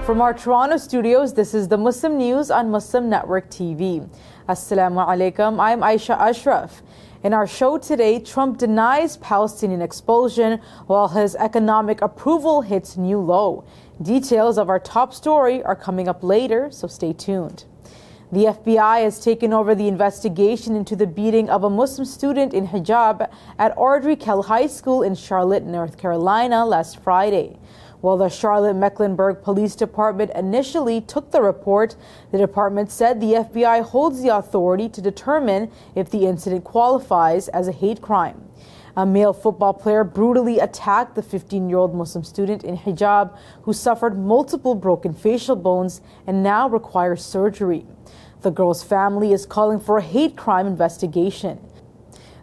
From our Toronto studios, this is the Muslim News on Muslim Network TV. Assalamu alaikum, I'm Aishah Ashraf. In our show today, Trump denies Palestinian expulsion while his economic approval hits new low. Details of our top story are coming up later, so stay tuned. The FBI has taken over the investigation into the beating of a Muslim student in hijab at Audrey Kell High School in Charlotte, North Carolina last Friday. While the Charlotte-Mecklenburg Police Department initially took the report, the department said the FBI holds the authority to determine if the incident qualifies as a hate crime. A male football player brutally attacked the 15-year-old Muslim student in hijab who suffered multiple broken facial bones and now requires surgery. The girl's family is calling for a hate crime investigation.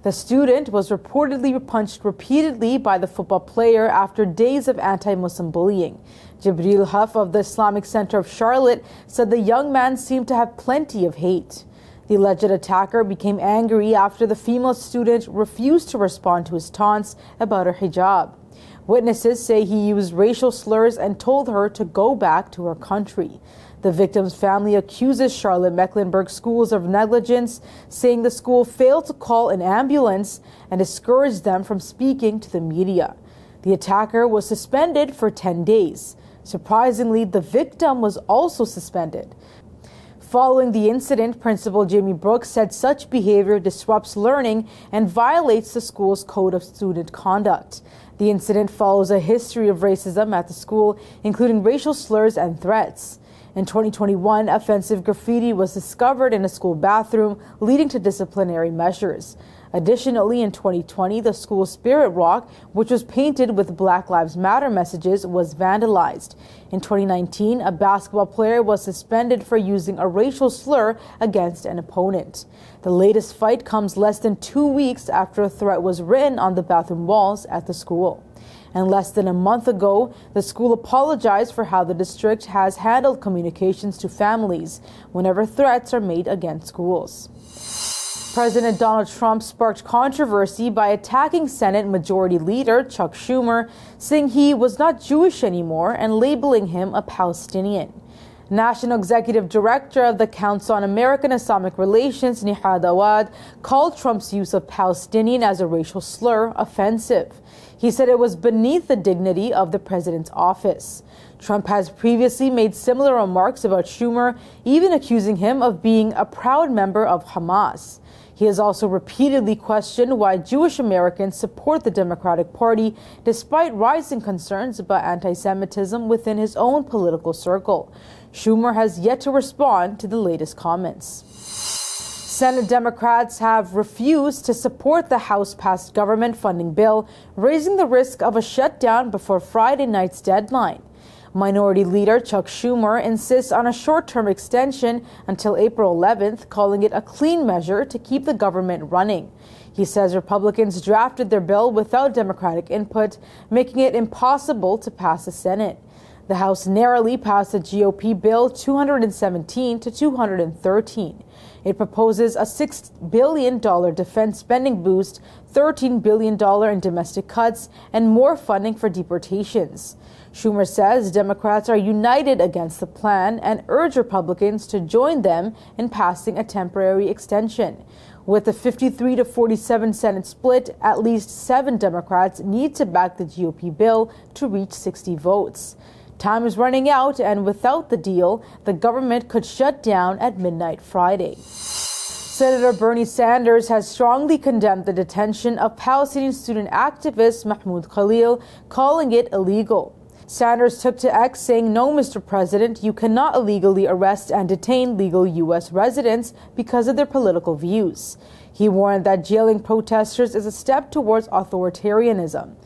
The student was reportedly punched repeatedly by the football player after days of anti-Muslim bullying. Jibril Huff of the Islamic Center of Charlotte said the young man seemed to have plenty of hate. The alleged attacker became angry after the female student refused to respond to his taunts about her hijab. Witnesses say he used racial slurs and told her to go back to her country. The victim's family accuses Charlotte-Mecklenburg schools of negligence, saying the school failed to call an ambulance and discouraged them from speaking to the media. The attacker was suspended for 10 days. Surprisingly, the victim was also suspended. Following the incident, Principal Jamie Brooks said such behavior disrupts learning and violates the school's code of student conduct. The incident follows a history of racism at the school, including racial slurs and threats. In 2021, offensive graffiti was discovered in a school bathroom, leading to disciplinary measures. Additionally, in 2020, the school's Spirit Rock, which was painted with Black Lives Matter messages, was vandalized. In 2019, a basketball player was suspended for using a racial slur against an opponent. The latest fight comes less than 2 weeks after a threat was written on the bathroom walls at the school. And less than a month ago, the school apologized for how the district has handled communications to families whenever threats are made against schools. President Donald Trump sparked controversy by attacking Senate Majority Leader Chuck Schumer, saying he was not Jewish anymore and labeling him a Palestinian. National Executive Director of the Council on American Islamic Relations, Nihad Awad, called Trump's use of Palestinian as a racial slur offensive. He said it was beneath the dignity of the president's office. Trump has previously made similar remarks about Schumer, even accusing him of being a proud member of Hamas. He has also repeatedly questioned why Jewish Americans support the Democratic Party, despite rising concerns about anti-Semitism within his own political circle. Schumer has yet to respond to the latest comments. Senate Democrats have refused to support the House-passed government funding bill, raising the risk of a shutdown before Friday night's deadline. Minority Leader Chuck Schumer insists on a short-term extension until April 11th, calling it a clean measure to keep the government running. He says Republicans drafted their bill without Democratic input, making it impossible to pass the Senate. The House narrowly passed the GOP bill 217 to 213. It proposes a $6 billion defense spending boost, $13 billion in domestic cuts, and more funding for deportations. Schumer says Democrats are united against the plan and urge Republicans to join them in passing a temporary extension. With the 53 to 47 Senate split, at least 7 Democrats need to back the GOP bill to reach 60 votes. Time is running out, and without the deal, the government could shut down at midnight Friday. Senator Bernie Sanders has strongly condemned the detention of Palestinian student activist Mahmood Khalil, calling it illegal. Sanders took to X saying, "No, Mr. President, you cannot illegally arrest and detain legal U.S. residents because of their political views." He warned that jailing protesters is a step towards authoritarianism.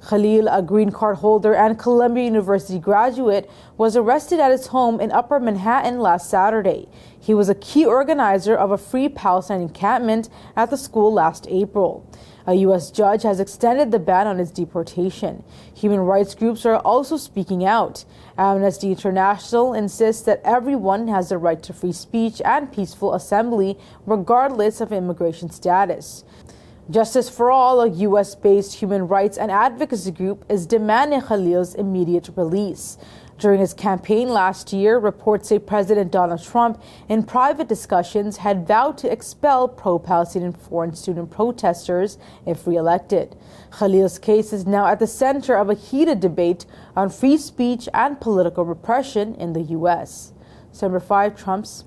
Khalil, a green card holder and Columbia University graduate, was arrested at his home in Upper Manhattan last Saturday. He was a key organizer of a Free Palestine encampment at the school last April. A U.S. judge has extended the ban on his deportation. Human rights groups are also speaking out. Amnesty International insists that everyone has the right to free speech and peaceful assembly, regardless of immigration status. Justice for All, a U.S.-based human rights and advocacy group, is demanding Khalil's immediate release. During his campaign last year, reports say President Donald Trump, in private discussions, had vowed to expel pro-Palestinian foreign student protesters if re-elected. Khalil's case is now at the center of a heated debate on free speech and political repression in the U.S. Number 5, Trump's.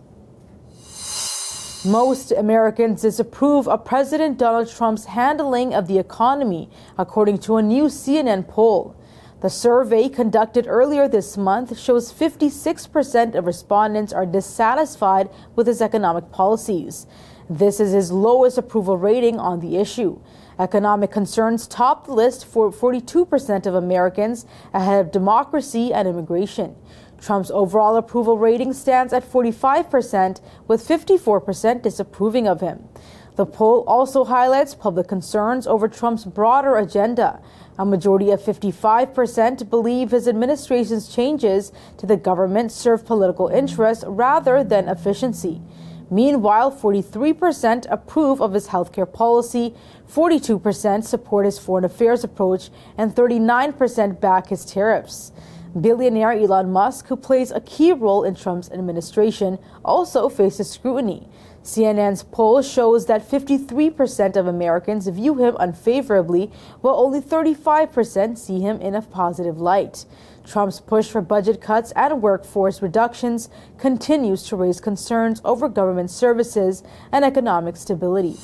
Most Americans disapprove of President Donald Trump's handling of the economy, according to a new CNN poll. The survey conducted earlier this month shows 56% of respondents are dissatisfied with his economic policies. This is his lowest approval rating on the issue. Economic concerns top the list for 42% of Americans, ahead of democracy and immigration. Trump's overall approval rating stands at 45%, with 54% disapproving of him. The poll also highlights public concerns over Trump's broader agenda. A majority of 55% believe his administration's changes to the government serve political interests rather than efficiency. Meanwhile, 43% approve of his healthcare policy, 42% support his foreign affairs approach, and 39% back his tariffs. Billionaire Elon Musk, who plays a key role in Trump's administration, also faces scrutiny. CNN's poll shows that 53% of Americans view him unfavorably, while only 35% see him in a positive light. Trump's push for budget cuts and workforce reductions continues to raise concerns over government services and economic stability.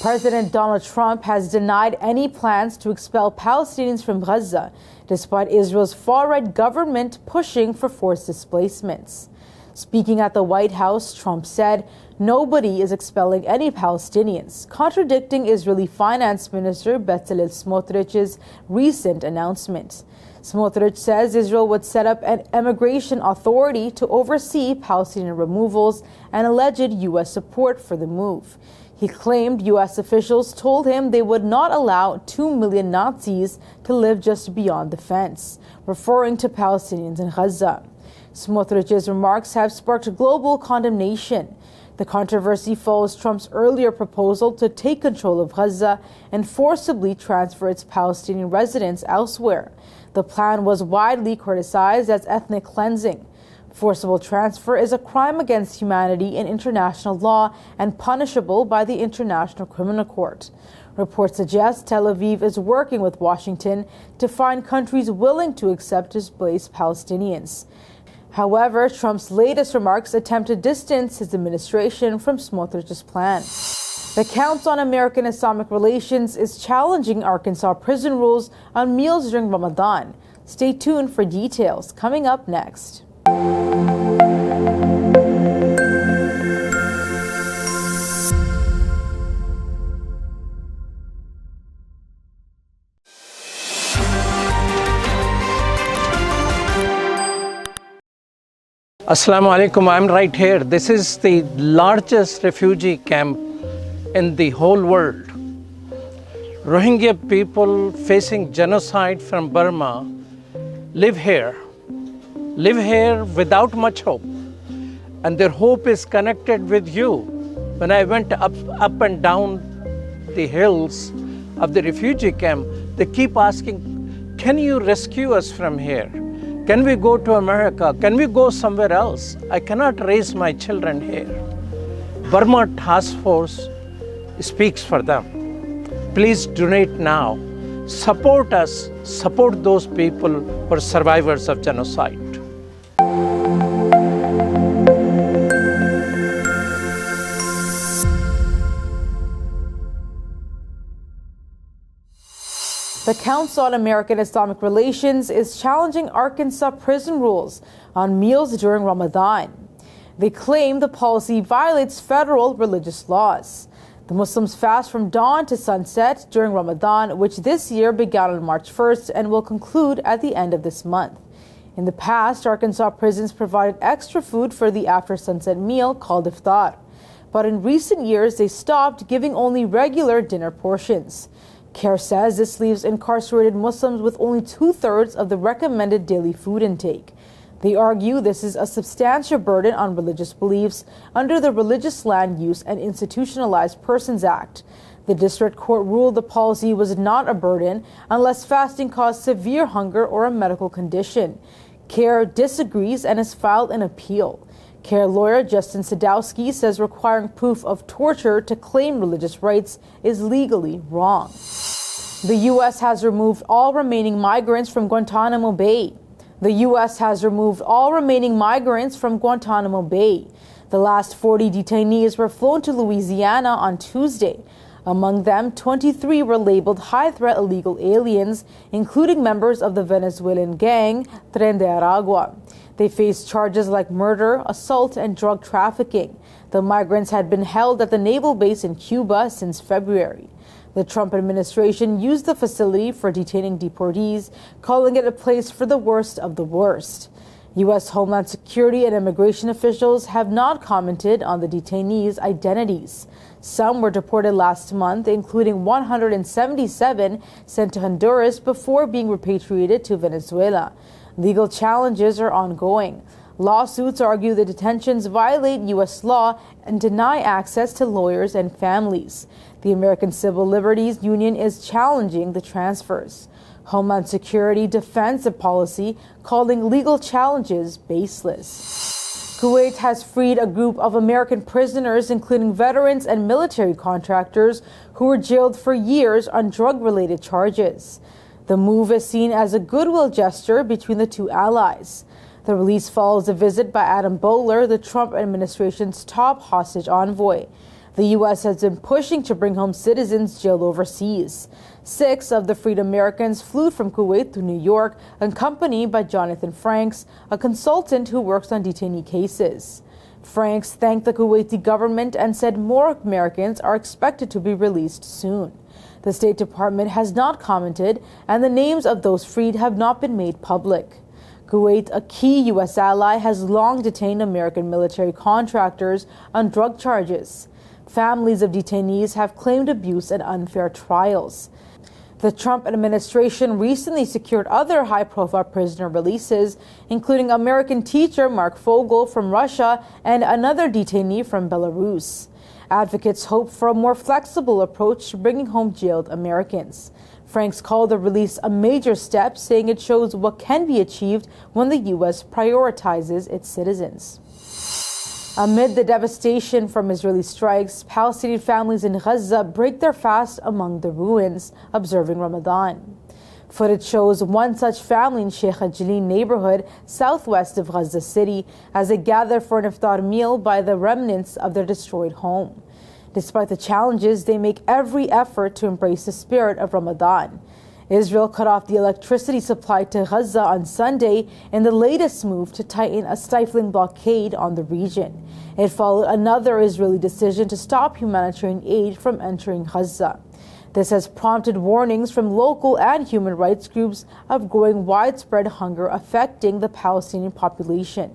President Donald Trump has denied any plans to expel Palestinians from Gaza, despite Israel's far-right government pushing for forced displacements. Speaking at the White House, Trump said, "Nobody is expelling any Palestinians," contradicting Israeli Finance Minister Bezalel Smotrich's recent announcement. Smotrich says Israel would set up an immigration authority to oversee Palestinian removals and alleged U.S. support for the move. He claimed U.S. officials told him they would not allow 2 million Nazis to live just beyond the fence, referring to Palestinians in Gaza. Smotrich's remarks have sparked global condemnation. The controversy follows Trump's earlier proposal to take control of Gaza and forcibly transfer its Palestinian residents elsewhere. The plan was widely criticized as ethnic cleansing. Forcible transfer is a crime against humanity in international law and punishable by the International Criminal Court. Reports suggest Tel Aviv is working with Washington to find countries willing to accept displaced Palestinians. However, Trump's latest remarks attempt to distance his administration from Smotrich's plan. The Council on American Islamic Relations is challenging Arkansas prison rules on meals during Ramadan. Stay tuned for details coming up next. Assalamu alaikum, I'm right here. This is the largest refugee camp in the whole world. Rohingya people facing genocide from Burma live here without much hope. And their hope is connected with you. When I went up and down the hills of the refugee camp, they keep asking, can you rescue us from here? Can we go to America? Can we go somewhere else? I cannot raise my children here. Burma Task Force speaks for them. Please donate now. Support us, support those people who are survivors of genocide. The Council on American Islamic Relations is challenging Arkansas prison rules on meals during Ramadan. They claim the policy violates federal religious laws. The Muslims fast from dawn to sunset during Ramadan, which this year began on March 1st and will conclude at the end of this month. In the past, Arkansas prisons provided extra food for the after-sunset meal called iftar. But in recent years, they stopped giving only regular dinner portions. CAIR says this leaves incarcerated Muslims with only 2/3 of the recommended daily food intake. They argue this is a substantial burden on religious beliefs under the Religious Land Use and Institutionalized Persons Act. The district court ruled the policy was not a burden unless fasting caused severe hunger or a medical condition. CAIR disagrees and has filed an appeal. CAIR lawyer Justin Sadowski says requiring proof of torture to claim religious rights is legally wrong. The U.S. has removed all remaining migrants from Guantanamo Bay. The U.S. has removed all remaining migrants from Guantanamo Bay. The last 40 detainees were flown to Louisiana on Tuesday. Among them, 23 were labeled high-threat illegal aliens, including members of the Venezuelan gang Tren de Aragua. They faced charges like murder, assault, and drug trafficking. The migrants had been held at the naval base in Cuba since February. The Trump administration used the facility for detaining deportees, calling it a place for the worst of the worst. U.S. Homeland Security and immigration officials have not commented on the detainees' identities. Some were deported last month, including 177 sent to Honduras before being repatriated to Venezuela. Legal challenges are ongoing. Lawsuits argue the detentions violate U.S. law and deny access to lawyers and families. The American Civil Liberties Union is challenging the transfers. Homeland Security defends the policy, calling legal challenges baseless. Kuwait has freed a group of American prisoners, including veterans and military contractors, who were jailed for years on drug-related charges. The move is seen as a goodwill gesture between the two allies. The release follows a visit by Adam Bowler, the Trump administration's top hostage envoy. The U.S. has been pushing to bring home citizens jailed overseas. 6 of the freed Americans flew from Kuwait to New York, accompanied by Jonathan Franks, a consultant who works on detainee cases. Franks thanked the Kuwaiti government and said more Americans are expected to be released soon. The State Department has not commented, and the names of those freed have not been made public. Kuwait, a key U.S. ally, has long detained American military contractors on drug charges. Families of detainees have claimed abuse and unfair trials. The Trump administration recently secured other high-profile prisoner releases, including American teacher Mark Fogel from Russia and another detainee from Belarus. Advocates hope for a more flexible approach to bringing home jailed Americans. Franks called the release a major step, saying it shows what can be achieved when the U.S. prioritizes its citizens. Amid the devastation from Israeli strikes, Palestinian families in Gaza break their fast among the ruins, observing Ramadan. Footage shows one such family in Sheikh Ajlin neighborhood, southwest of Gaza City, as they gather for an iftar meal by the remnants of their destroyed home. Despite the challenges, they make every effort to embrace the spirit of Ramadan. Israel cut off the electricity supply to Gaza on Sunday in the latest move to tighten a stifling blockade on the region. It followed another Israeli decision to stop humanitarian aid from entering Gaza. This has prompted warnings from local and human rights groups of growing widespread hunger affecting the Palestinian population.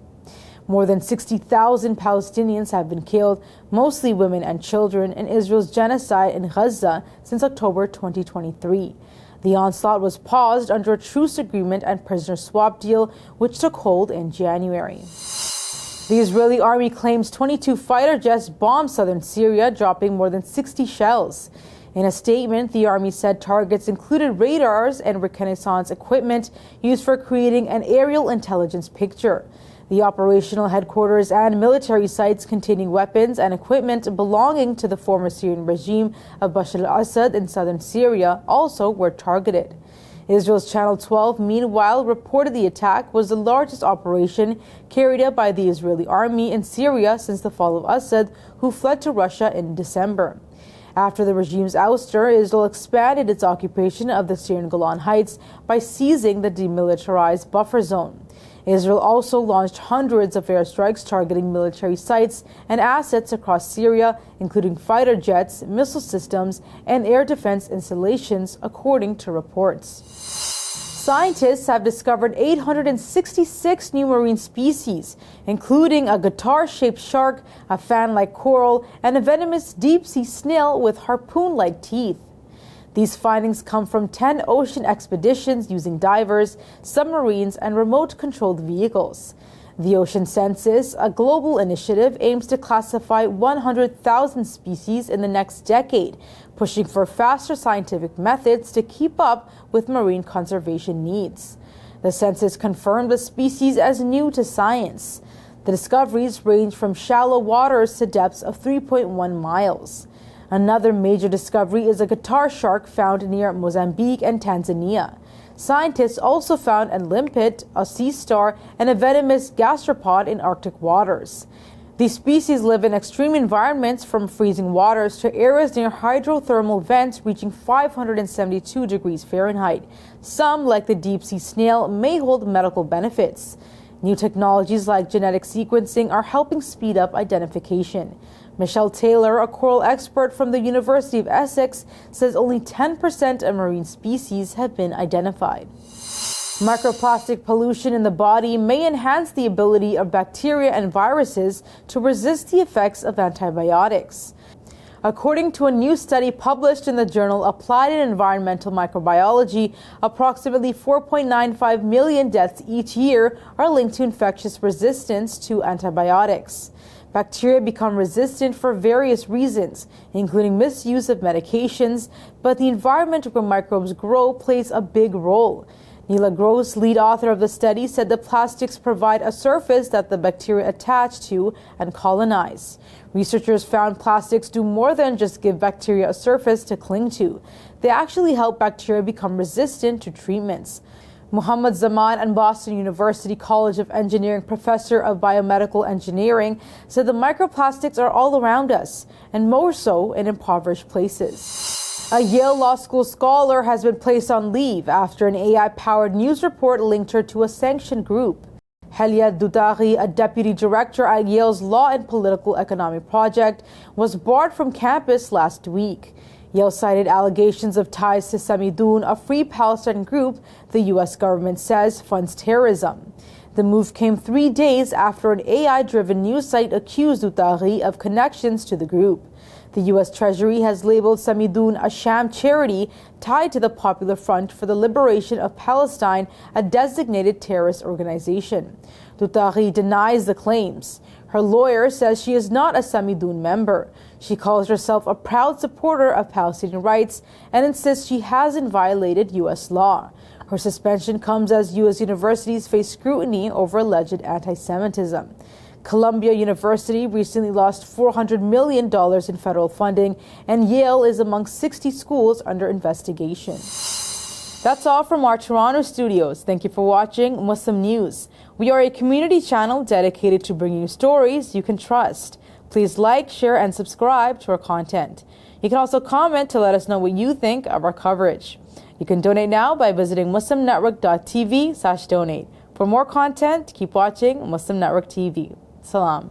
More than 60,000 Palestinians have been killed, mostly women and children, in Israel's genocide in Gaza since October 2023. The onslaught was paused under a truce agreement and prisoner swap deal, which took hold in January. The Israeli army claims 22 fighter jets bombed southern Syria, dropping more than 60 shells. In a statement, the army said targets included radars and reconnaissance equipment used for creating an aerial intelligence picture. The operational headquarters and military sites containing weapons and equipment belonging to the former Syrian regime of Bashar al-Assad in southern Syria also were targeted. Israel's Channel 12, meanwhile, reported the attack was the largest operation carried out by the Israeli army in Syria since the fall of Assad, who fled to Russia in December. After the regime's ouster, Israel expanded its occupation of the Syrian Golan Heights by seizing the demilitarized buffer zone. Israel also launched hundreds of airstrikes targeting military sites and assets across Syria, including fighter jets, missile systems, and air defense installations, according to reports. Scientists have discovered 866 new marine species, including a guitar-shaped shark, a fan-like coral, and a venomous deep-sea snail with harpoon-like teeth. These findings come from 10 ocean expeditions using divers, submarines, and remote-controlled vehicles. The Ocean Census, a global initiative, aims to classify 100,000 species in the next decade, pushing for faster scientific methods to keep up with marine conservation needs. The census confirmed the species as new to science. The discoveries range from shallow waters to depths of 3.1 miles. Another major discovery is a guitar shark found near Mozambique and Tanzania. Scientists also found a limpet, a sea star, and a venomous gastropod in Arctic waters. These species live in extreme environments, from freezing waters to areas near hydrothermal vents reaching 572 degrees Fahrenheit. Some, like the deep-sea snail, may hold medical benefits. New technologies like genetic sequencing are helping speed up identification. Michelle Taylor, a coral expert from the University of Essex, says only 10% of marine species have been identified. Microplastic pollution in the body may enhance the ability of bacteria and viruses to resist the effects of antibiotics. According to a new study published in the journal Applied and Environmental Microbiology, approximately 4.95 million deaths each year are linked to infectious resistance to antibiotics. Bacteria become resistant for various reasons, including misuse of medications, but the environment where microbes grow plays a big role. Neela Gross, lead author of the study, said the plastics provide a surface that the bacteria attach to and colonize. Researchers found plastics do more than just give bacteria a surface to cling to. They actually help bacteria become resistant to treatments. Muhammad Zaman and Boston University College of Engineering professor of biomedical engineering said the microplastics are all around us, and more so in impoverished places. A Yale Law School scholar has been placed on leave after an AI-powered news report linked her to a sanctioned group. Helia Dudari, a deputy director at Yale's Law and Political Economy Project, was barred from campus last week. Yale cited allegations of ties to Samidun, a Free Palestine group the U.S. government says funds terrorism. The move came 3 days after an AI-driven news site accused Dutari of connections to the group. The U.S. Treasury has labeled Samidun a sham charity tied to the Popular Front for the Liberation of Palestine, a designated terrorist organization. Dutari denies the claims. Her lawyer says she is not a Samidun member. She calls herself a proud supporter of Palestinian rights and insists she hasn't violated U.S. law. Her suspension comes as U.S. universities face scrutiny over alleged anti-Semitism. Columbia University recently lost $400 million in federal funding, and Yale is among 60 schools under investigation. That's all from our Toronto studios. Thank you for watching Muslim News. We are a community channel dedicated to bringing you stories you can trust. Please like, share, and subscribe to our content. You can also comment to let us know what you think of our coverage. You can donate now by visiting muslimnetwork.tv/donate. For more content, keep watching Muslim Network TV. Salam.